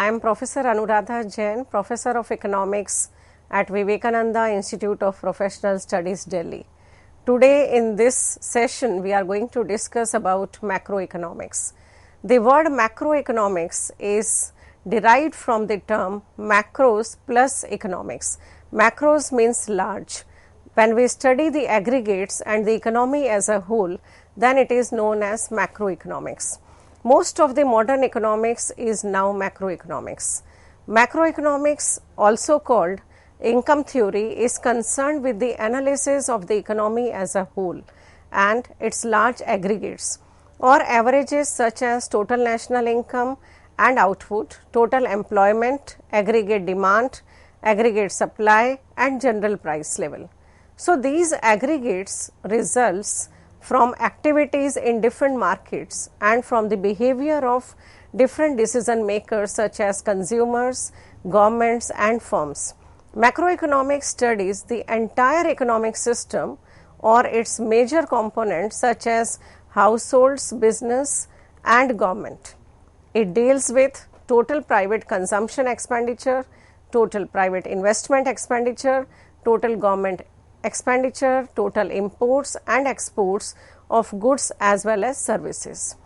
I am Professor Anuradha Jain, Professor of Economics at Vivekananda Institute of Professional Studies, Delhi. Today in this session, we are going to discuss about macroeconomics. The word macroeconomics is derived from the term macros plus economics. Macros means large. When we study the aggregates and the economy as a whole, then it is known as macroeconomics. Most of the modern economics is now macroeconomics. Macroeconomics, also called income theory, is concerned with the analysis of the economy as a whole and its large aggregates or averages such as total national income and output, total employment, aggregate demand, aggregate supply and general price level. So, these aggregates results from activities in different markets and from the behavior of different decision makers such as consumers, governments and firms. Macroeconomics studies the entire economic system or its major components such as households, business and government. It deals with total private consumption expenditure, total private investment expenditure, total government expenditure, total imports and exports of goods as well as services.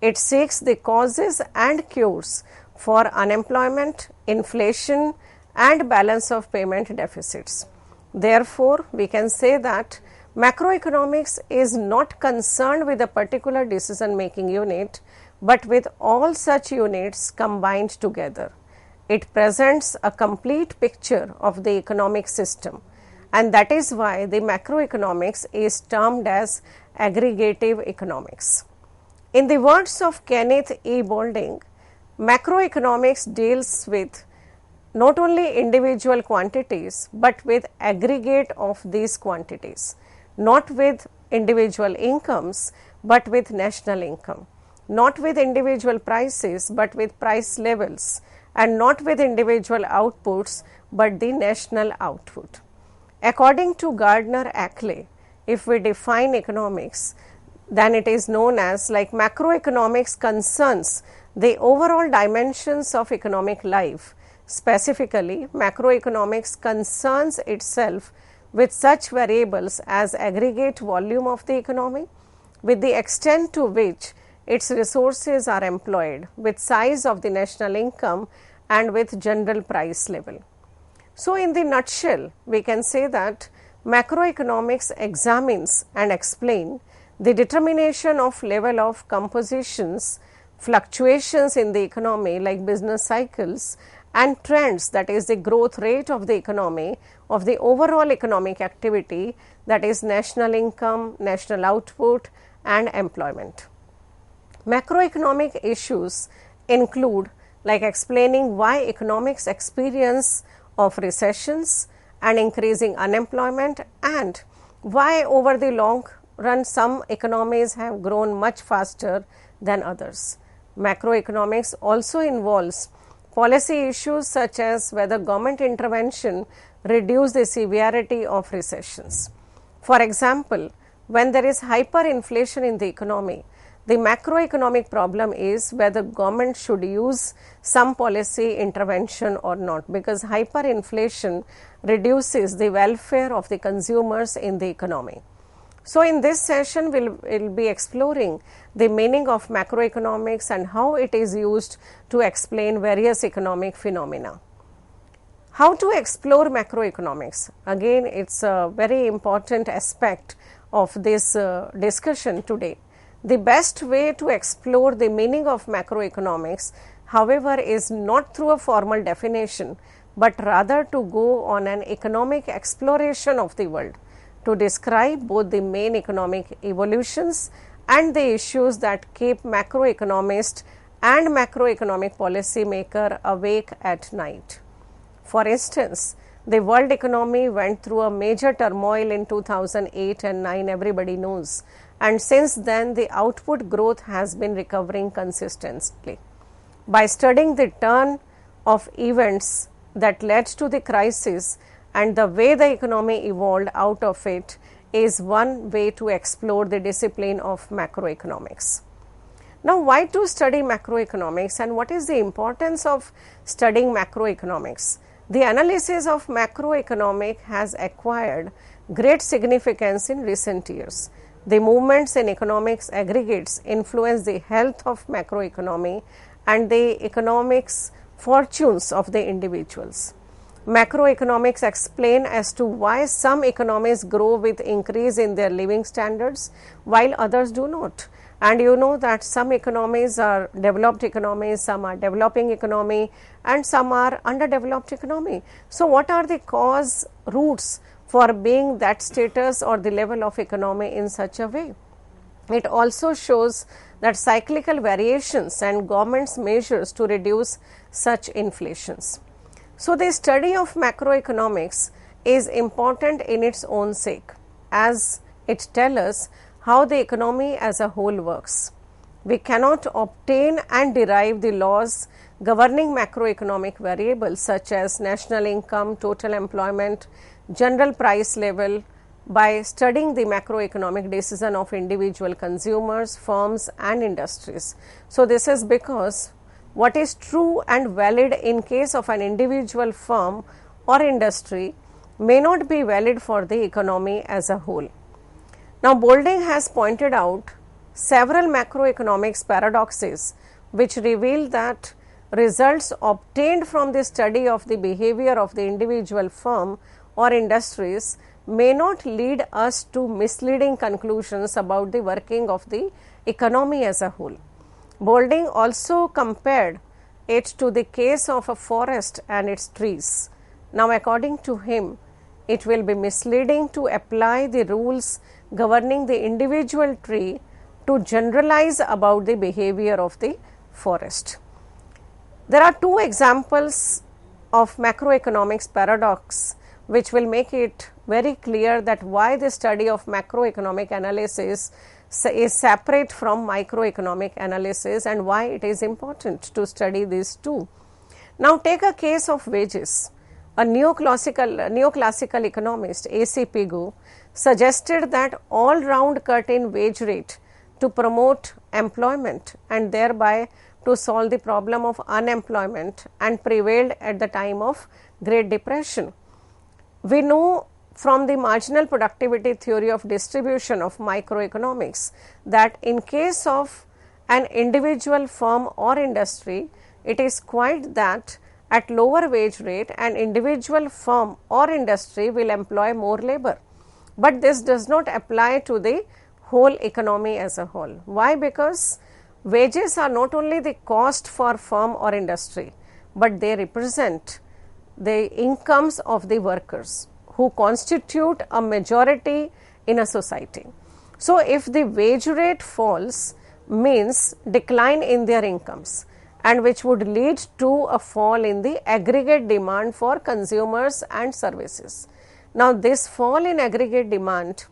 It seeks the causes and cures for unemployment, inflation and balance of payment deficits. Therefore, we can say that macroeconomics is not concerned with a particular decision making unit, but with all such units combined together. It presents a complete picture of the economic system. And that is why the macroeconomics is termed as aggregative economics. In the words of Kenneth E. Boulding, macroeconomics deals with not only individual quantities, but with aggregate of these quantities, not with individual incomes, but with national income, not with individual prices, but with price levels, and not with individual outputs, but the national output. According to Gardner-Ackley, if we define economics, then it is known as like macroeconomics concerns the overall dimensions of economic life. Specifically, macroeconomics concerns itself with such variables as aggregate volume of the economy, with the extent to which its resources are employed, with size of the national income and with general price level. So, in the nutshell, we can say that macroeconomics examines and explain the determination of level of compositions, fluctuations in the economy like business cycles and trends, that is the growth rate of the economy of the overall economic activity, that is national income, national output and employment. Macroeconomic issues include like explaining why economics experience of recessions and increasing unemployment and why over the long run some economies have grown much faster than others. Macroeconomics also involves policy issues such as whether government intervention reduce the severity of recessions. For example, when there is hyperinflation in the economy, the macroeconomic problem is whether government should use some policy intervention or not, because hyperinflation reduces the welfare of the consumers in the economy. So, in this session, we'll be exploring the meaning of macroeconomics and how it is used to explain various economic phenomena. How to explore macroeconomics? Again, it's a very important aspect of this discussion today. The best way to explore the meaning of macroeconomics, however, is not through a formal definition, but rather to go on an economic exploration of the world, to describe both the main economic evolutions and the issues that keep macroeconomist and macroeconomic policy maker awake at night. For instance, the world economy went through a major turmoil in 2008 and 9, everybody knows. And since then, the output growth has been recovering consistently. By studying the turn of events that led to the crisis and the way the economy evolved out of it is one way to explore the discipline of macroeconomics. Now, why to study macroeconomics and what is the importance of studying macroeconomics? The analysis of macroeconomic has acquired great significance in recent years. The movements in economics aggregates influence the health of macroeconomy and the economics fortunes of the individuals. Macroeconomics explain as to why some economies grow with increase in their living standards while others do not. And you know that some economies are developed economies, some are developing economy and some are underdeveloped economy. So, what are the cause roots for being that status or the level of economy in such a way? It also shows that cyclical variations and government's measures to reduce such inflations. So, the study of macroeconomics is important in its own sake, as it tells us how the economy as a whole works. We cannot obtain and derive the laws governing macroeconomic variables such as national income, total employment, general price level by studying the macroeconomic decision of individual consumers, firms and industries. So, this is because what is true and valid in case of an individual firm or industry may not be valid for the economy as a whole. Now, Boulding has pointed out several macroeconomics paradoxes which reveal that results obtained from the study of the behavior of the individual firm or industries may not lead us to misleading conclusions about the working of the economy as a whole. Boulding also compared it to the case of a forest and its trees. Now, according to him, it will be misleading to apply the rules governing the individual tree to generalize about the behavior of the forest. There are two examples of macroeconomics paradox which will make it very clear that why the study of macroeconomic analysis is separate from microeconomic analysis and why it is important to study these two. Now, take a case of wages. A neoclassical economist, A.C. Pigou, suggested that all-round cut in wage rate to promote employment and thereby to solve the problem of unemployment and prevailed at the time of Great Depression. We know from the marginal productivity theory of distribution of microeconomics that in case of an individual firm or industry, it is quite that at lower wage rate an individual firm or industry will employ more labor. But this does not apply to the whole economy as a whole. Why? Because wages are not only the cost for firm or industry, but they represent the incomes of the workers who constitute a majority in a society. So, if the wage rate falls means decline in their incomes and which would lead to a fall in the aggregate demand for consumers and services. Now, this fall in aggregate demand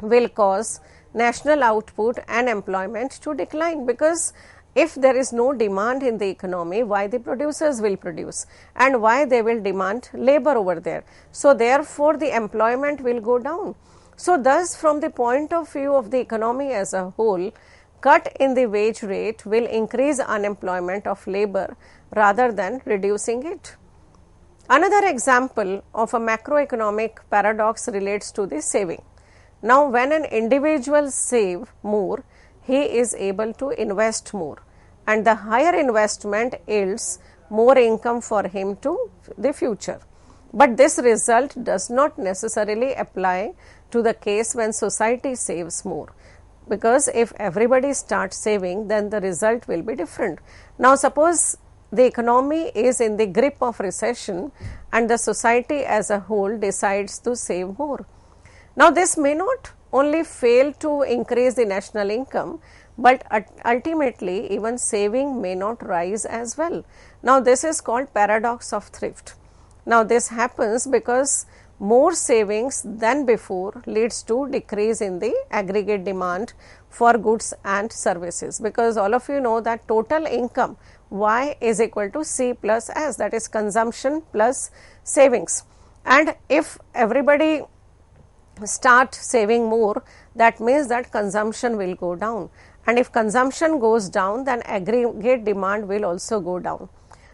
will cause national output and employment to decline, because if there is no demand in the economy, why the producers will produce and why they will demand labor over there. So, therefore, the employment will go down. So, thus from the point of view of the economy as a whole, cut in the wage rate will increase unemployment of labor rather than reducing it. Another example of a macroeconomic paradox relates to the saving. Now, when an individual saves more, he is able to invest more, and the higher investment yields more income for him to the future. But this result does not necessarily apply to the case when society saves more, because if everybody starts saving, then the result will be different. Now, suppose the economy is in the grip of recession and the society as a whole decides to save more. Now, this may not only fail to increase the national income, but ultimately even saving may not rise as well. Now, this is called paradox of thrift. Now, this happens because more savings than before leads to decrease in the aggregate demand for goods and services, because all of you know that total income Y is equal to C plus S, that is consumption plus savings. And if everybody start saving more, that means that consumption will go down, and if consumption goes down, then aggregate demand will also go down,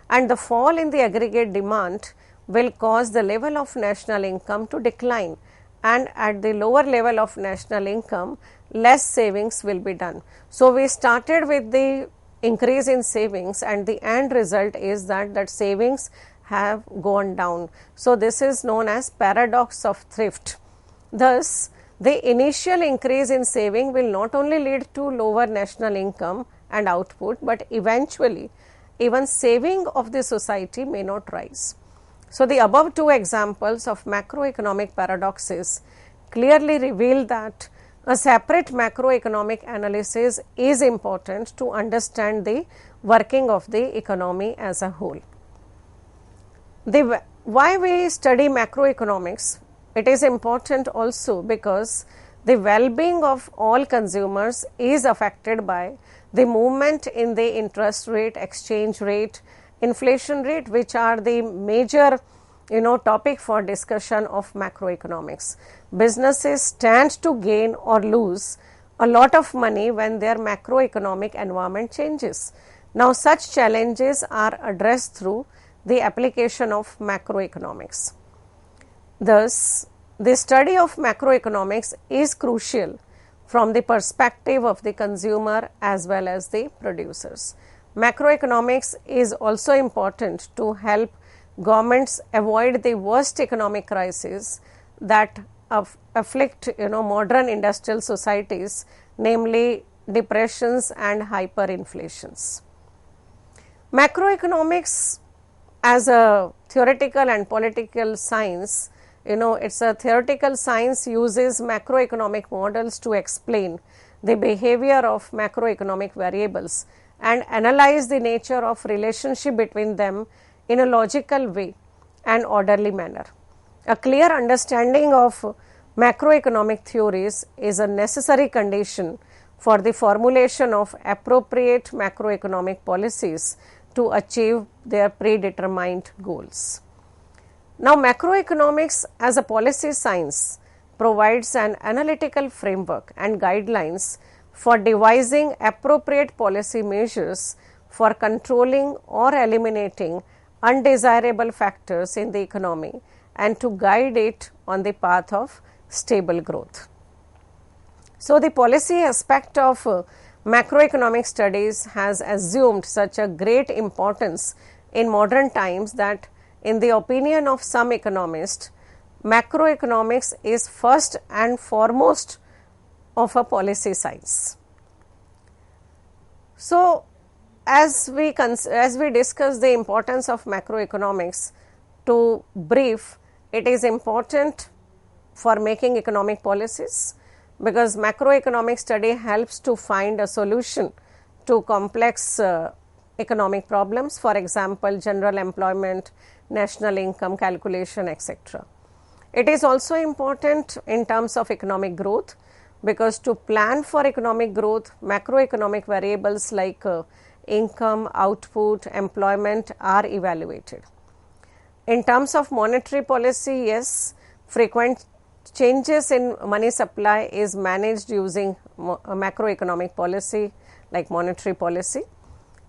and the fall in the aggregate demand will cause the level of national income to decline, and at the lower level of national income less savings will be done. So, we started with the increase in savings, and the end result is that savings have gone down. So, this is known as paradox of thrift. Thus, the initial increase in saving will not only lead to lower national income and output, but eventually even saving of the society may not rise. So, the above two examples of macroeconomic paradoxes clearly reveal that a separate macroeconomic analysis is important to understand the working of the economy as a whole. Why we study macroeconomics? It is important also because the well-being of all consumers is affected by the movement in the interest rate, exchange rate, inflation rate, which are the major topic for discussion of macroeconomics. Businesses stand to gain or lose a lot of money when their macroeconomic environment changes. Now, such challenges are addressed through the application of macroeconomics. Thus, the study of macroeconomics is crucial from the perspective of the consumer as well as the producers. Macroeconomics is also important to help governments avoid the worst economic crises that afflict modern industrial societies, namely depressions and hyperinflations. Macroeconomics as a theoretical and political science, it's a theoretical science, uses macroeconomic models to explain the behavior of macroeconomic variables and analyze the nature of relationship between them in a logical way and orderly manner. A clear understanding of macroeconomic theories is a necessary condition for the formulation of appropriate macroeconomic policies to achieve their predetermined goals. Now, macroeconomics as a policy science provides an analytical framework and guidelines for devising appropriate policy measures for controlling or eliminating undesirable factors in the economy and to guide it on the path of stable growth. So, the policy aspect of macroeconomic studies has assumed such a great importance in modern times that in the opinion of some economists, macroeconomics is first and foremost of a policy science. So, as we discuss the importance of macroeconomics, to brief, it is important for making economic policies because macroeconomic study helps to find a solution to complex economic problems, for example, general employment, national income calculation, etc. It is also important in terms of economic growth because to plan for economic growth, macroeconomic variables like income, output, employment are evaluated. In terms of monetary policy, yes, frequent changes in money supply is managed using macroeconomic policy like monetary policy,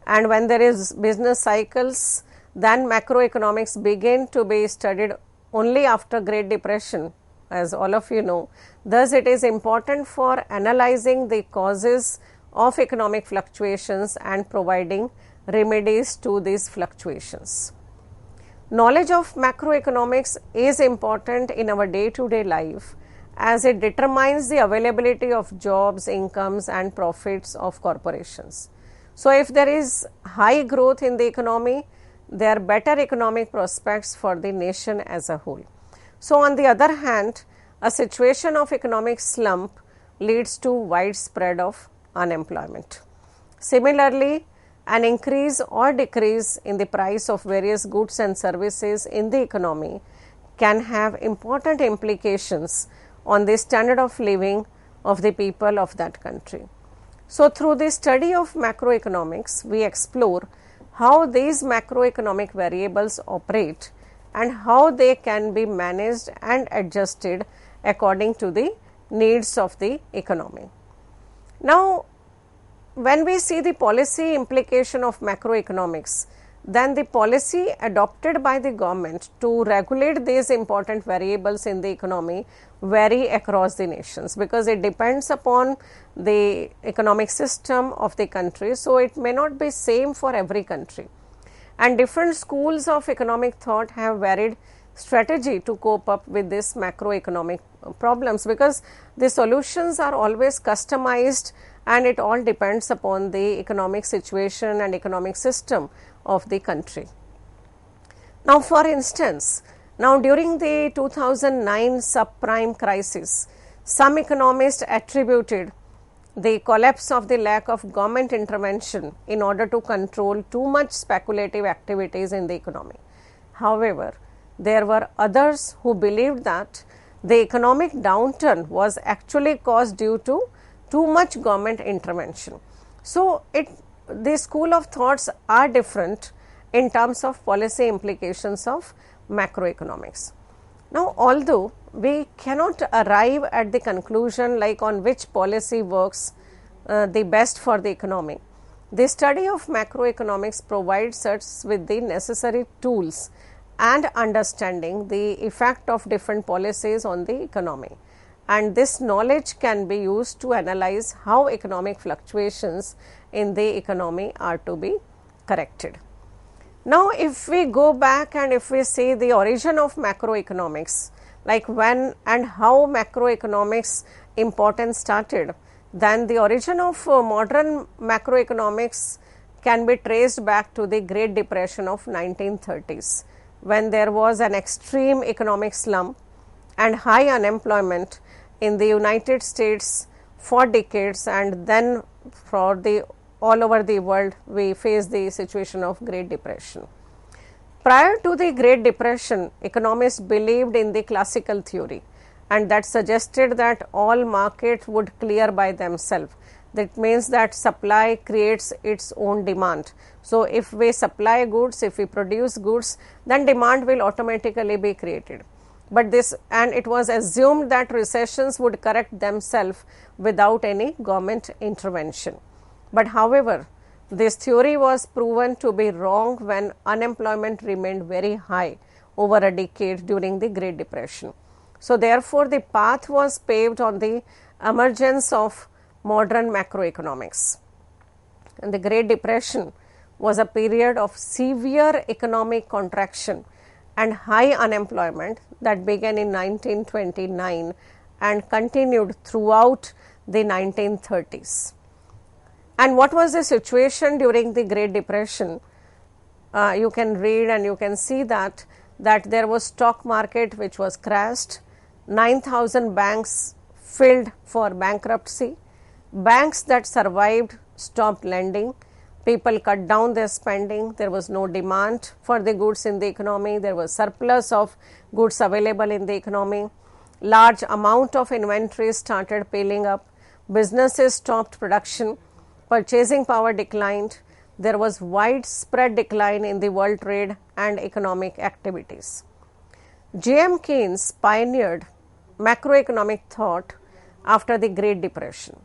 and when there is business cycles, then macroeconomics begin to be studied only after Great Depression, as all of you know. Thus, it is important for analyzing the causes of economic fluctuations and providing remedies to these fluctuations. Knowledge of macroeconomics is important in our day-to-day life as it determines the availability of jobs, incomes and profits of corporations. So, if there is high growth in the economy, there are better economic prospects for the nation as a whole. So, on the other hand, a situation of economic slump leads to widespread of unemployment. Similarly, an increase or decrease in the price of various goods and services in the economy can have important implications on the standard of living of the people of that country. So, through the study of macroeconomics, we explore how these macroeconomic variables operate and how they can be managed and adjusted according to the needs of the economy. Now, when we see the policy implication of macroeconomics, then the policy adopted by the government to regulate these important variables in the economy vary across the nations, because it depends upon the economic system of the country. So, it may not be same for every country, and different schools of economic thought have varied strategy to cope up with this macroeconomic problems, because the solutions are always customized and it all depends upon the economic situation and economic system of the country. Now, for instance, now during the 2009 subprime crisis, some economists attributed the collapse of the lack of government intervention in order to control too much speculative activities in the economy. However, there were others who believed that the economic downturn was actually caused due to too much government intervention. So, the school of thoughts are different in terms of policy implications of macroeconomics. Now, although we cannot arrive at the conclusion like on which policy works the best for the economy, the study of macroeconomics provides us with the necessary tools and understanding the effect of different policies on the economy, and this knowledge can be used to analyze how economic fluctuations in the economy are to be corrected. Now, if we go back and if we see the origin of macroeconomics, like when and how macroeconomics importance started, then the origin of modern macroeconomics can be traced back to the Great Depression of 1930s, when there was an extreme economic slump and high unemployment in the United States for decades, and then for the all over the world we face the situation of Great Depression. Prior to the Great Depression, economists believed in the classical theory, and that suggested that all markets would clear by themselves. That means that supply creates its own demand. So, if we supply goods, if we produce goods, then demand will automatically be created. But it was assumed that recessions would correct themselves without any government intervention. But however, this theory was proven to be wrong when unemployment remained very high over a decade during the Great Depression. So, therefore, the path was paved on the emergence of modern macroeconomics. And the Great Depression was a period of severe economic contraction and high unemployment that began in 1929 and continued throughout the 1930s. And what was the situation during the Great Depression? You can read and you can see that there was stock market which was crashed, 9,000 banks filed for bankruptcy, banks that survived stopped lending, people cut down their spending, there was no demand for the goods in the economy, there was surplus of goods available in the economy, large amount of inventory started piling up, businesses stopped production, purchasing power declined, there was widespread decline in the world trade and economic activities. J.M. Keynes pioneered macroeconomic thought after the Great Depression,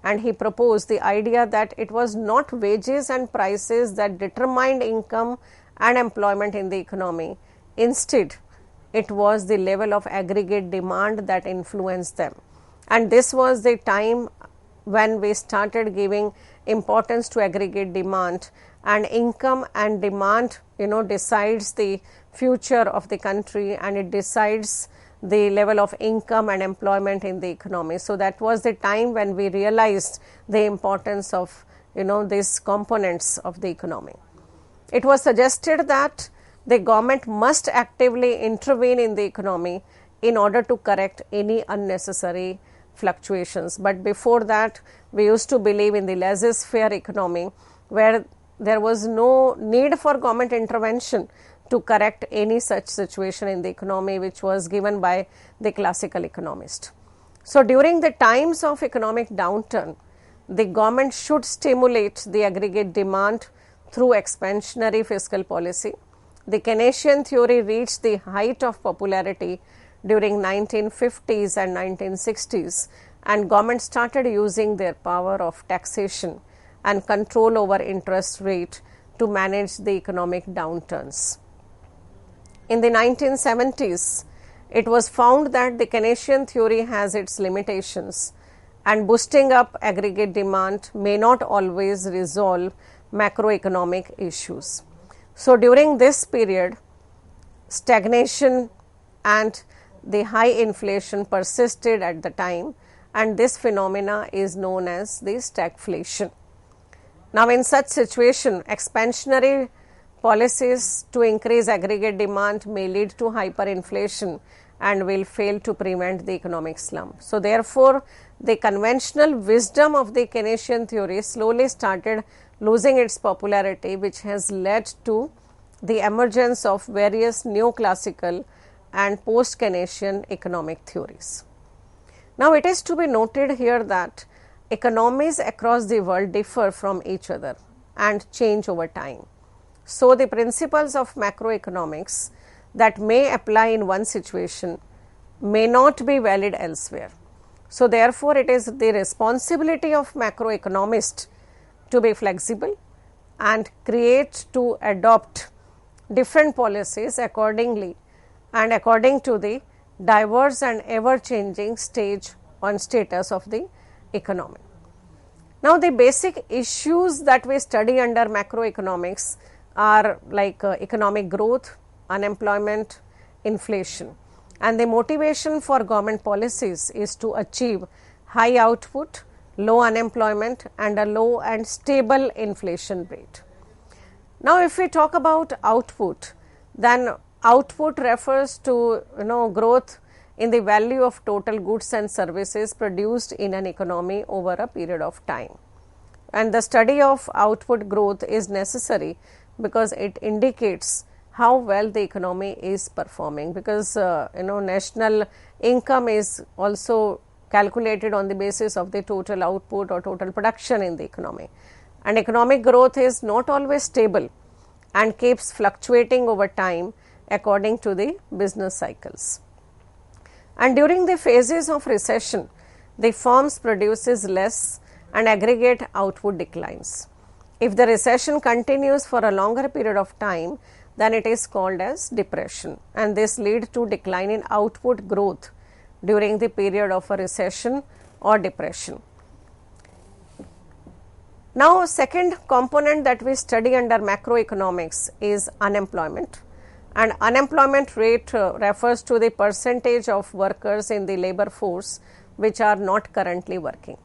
and he proposed the idea that it was not wages and prices that determined income and employment in the economy. Instead, it was the level of aggregate demand that influenced them. And this was the time when we started giving importance to aggregate demand, and income and demand decides the future of the country, and it decides the level of income and employment in the economy. So, that was the time when we realized the importance of these components of the economy. It was suggested that the government must actively intervene in the economy in order to correct any unnecessary fluctuations. But before that, we used to believe in the laissez-faire economy, where there was no need for government intervention to correct any such situation in the economy, which was given by the classical economist. So, during the times of economic downturn, the government should stimulate the aggregate demand through expansionary fiscal policy. The Keynesian theory reached the height of popularity during 1950s and 1960s, and government started using their power of taxation and control over interest rate to manage the economic downturns. In the 1970s, it was found that the Keynesian theory has its limitations, and boosting up aggregate demand may not always resolve macroeconomic issues. So, during this period, stagnation and the high inflation persisted at the time, and this phenomena is known as the stagflation. Now, in such situation, expansionary policies to increase aggregate demand may lead to hyperinflation and will fail to prevent the economic slump. So, therefore, the conventional wisdom of the Keynesian theory slowly started losing its popularity, which has led to the emergence of various neoclassical and post-Keynesian economic theories. Now, it is to be noted here that economies across the world differ from each other and change over time. So, the principles of macroeconomics that may apply in one situation may not be valid elsewhere. So, therefore, it is the responsibility of macroeconomists to be flexible and create to adopt different policies accordingly and according to the diverse and ever changing stage and status of the economy. Now, the basic issues that we study under macroeconomics are like economic growth, unemployment, inflation, and the motivation for government policies is to achieve high output, low unemployment and a low and stable inflation rate. Now, if we talk about output, then output refers to growth in the value of total goods and services produced in an economy over a period of time. And the study of output growth is necessary because it indicates how well the economy is performing, because national income is also calculated on the basis of the total output or total production in the economy. And economic growth is not always stable and keeps fluctuating over time according to the business cycles. And during the phases of recession, the firms produces less and aggregate output declines. If the recession continues for a longer period of time, then it is called as depression, and this leads to decline in output growth during the period of a recession or depression. Now, second component that we study under macroeconomics is unemployment, and unemployment rate refers to the percentage of workers in the labor force which are not currently working.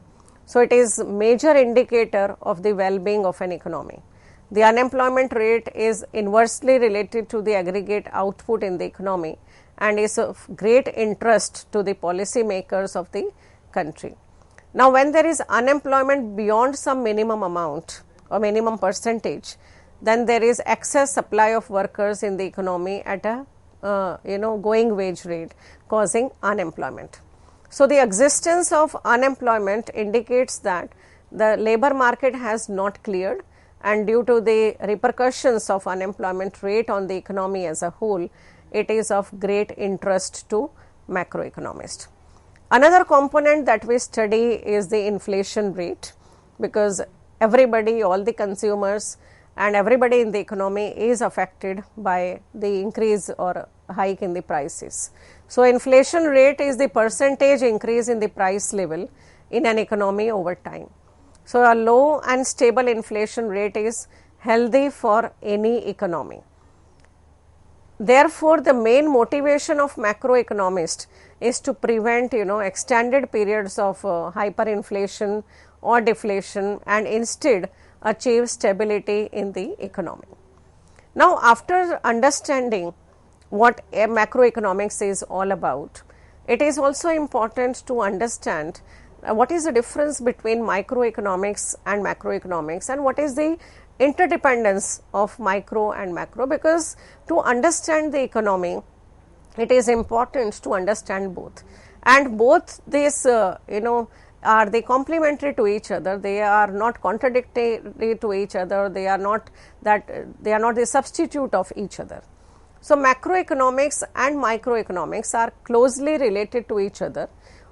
So, it is major indicator of the well-being of an economy. The unemployment rate is inversely related to the aggregate output in the economy and is of great interest to the policy makers of the country. Now, when there is unemployment beyond some minimum amount or minimum percentage, then there is excess supply of workers in the economy at a going wage rate, causing unemployment. So, the existence of unemployment indicates that the labor market has not cleared, and due to the repercussions of unemployment rate on the economy as a whole, it is of great interest to macroeconomists. Another component that we study is the inflation rate, because everybody, all the consumers and everybody in the economy is affected by the increase or hike in the prices. So, inflation rate is the percentage increase in the price level in an economy over time. So, a low and stable inflation rate is healthy for any economy. Therefore, the main motivation of macroeconomists is to prevent extended periods of hyperinflation or deflation and instead achieve stability in the economy. Now, after understanding what macroeconomics is all about, it is also important to understand what is the difference between microeconomics and macroeconomics, and what is the interdependence of micro and macro, because to understand the economy, it is important to understand both, and both these are they complementary to each other. They are not contradictory to each other. They are not the substitute of each other. So, macroeconomics and microeconomics are closely related to each other,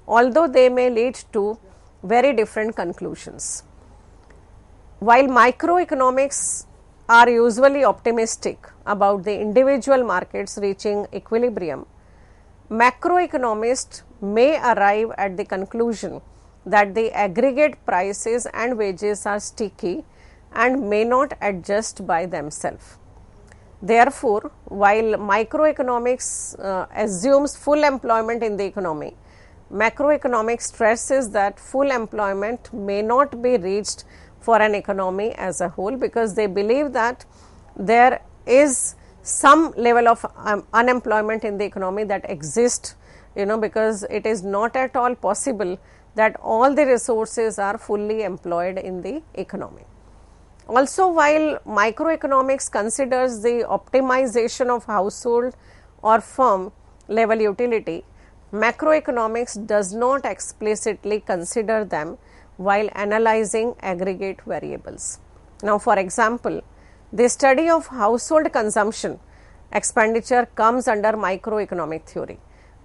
although they may lead to very different conclusions. While microeconomics are usually optimistic about the individual markets reaching equilibrium, macroeconomists may arrive at the conclusion that the aggregate prices and wages are sticky and may not adjust by themselves. Therefore, while microeconomics assumes full employment in the economy, macroeconomics stresses that full employment may not be reached for an economy as a whole, because they believe that there is some level of unemployment in the economy that exists, because it is not at all possible that all the resources are fully employed in the economy. Also, while microeconomics considers the optimization of household or firm level utility, macroeconomics does not explicitly consider them while analyzing aggregate variables. Now, for example, the study of household consumption expenditure comes under microeconomic theory.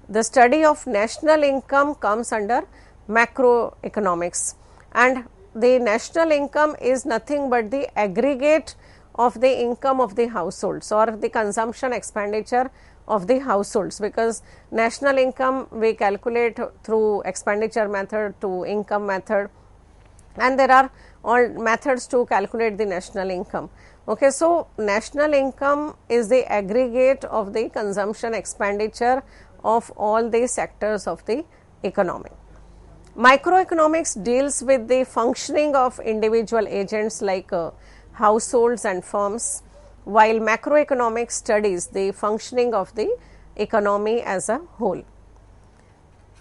The study of national income comes under macroeconomics, and the national income is nothing but the aggregate of the income of the households or the consumption expenditure of the households, because national income we calculate through expenditure method to income method, and there are all methods to calculate the national income. Okay, so national income is the aggregate of the consumption expenditure of all the sectors of the economy. Microeconomics deals with the functioning of individual agents like households and firms, while macroeconomics studies the functioning of the economy as a whole.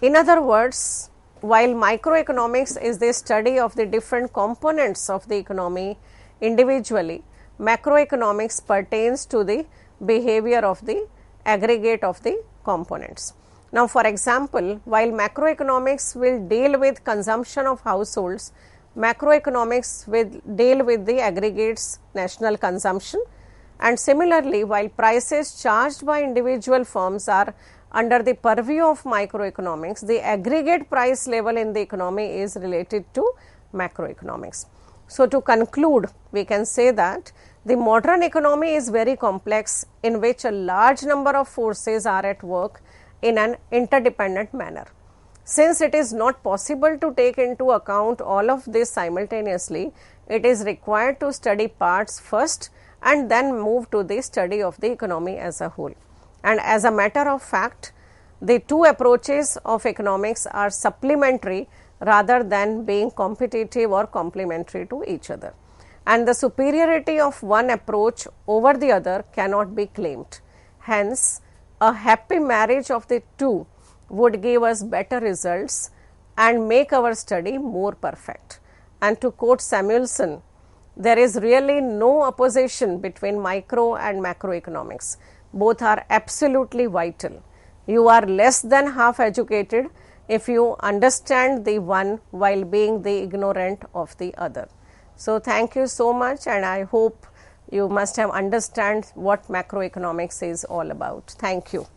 In other words, while microeconomics is the study of the different components of the economy individually, macroeconomics pertains to the behavior of the aggregate of the components. Now, for example, while macroeconomics will deal with consumption of households, macroeconomics will deal with the aggregates national consumption, and similarly, while prices charged by individual firms are under the purview of microeconomics, the aggregate price level in the economy is related to macroeconomics. So, to conclude, we can say that the modern economy is very complex, in which a large number of forces are at work in an interdependent manner. Since it is not possible to take into account all of this simultaneously, it is required to study parts first and then move to the study of the economy as a whole. And as a matter of fact, the two approaches of economics are supplementary rather than being competitive or complementary to each other. And the superiority of one approach over the other cannot be claimed. Hence, a happy marriage of the two would give us better results and make our study more perfect. And to quote Samuelson, there is really no opposition between micro and macroeconomics. Both are absolutely vital. You are less than half educated if you understand the one while being the ignorant of the other. So, thank you so much, and I hope you must have understand what macroeconomics is all about. Thank you.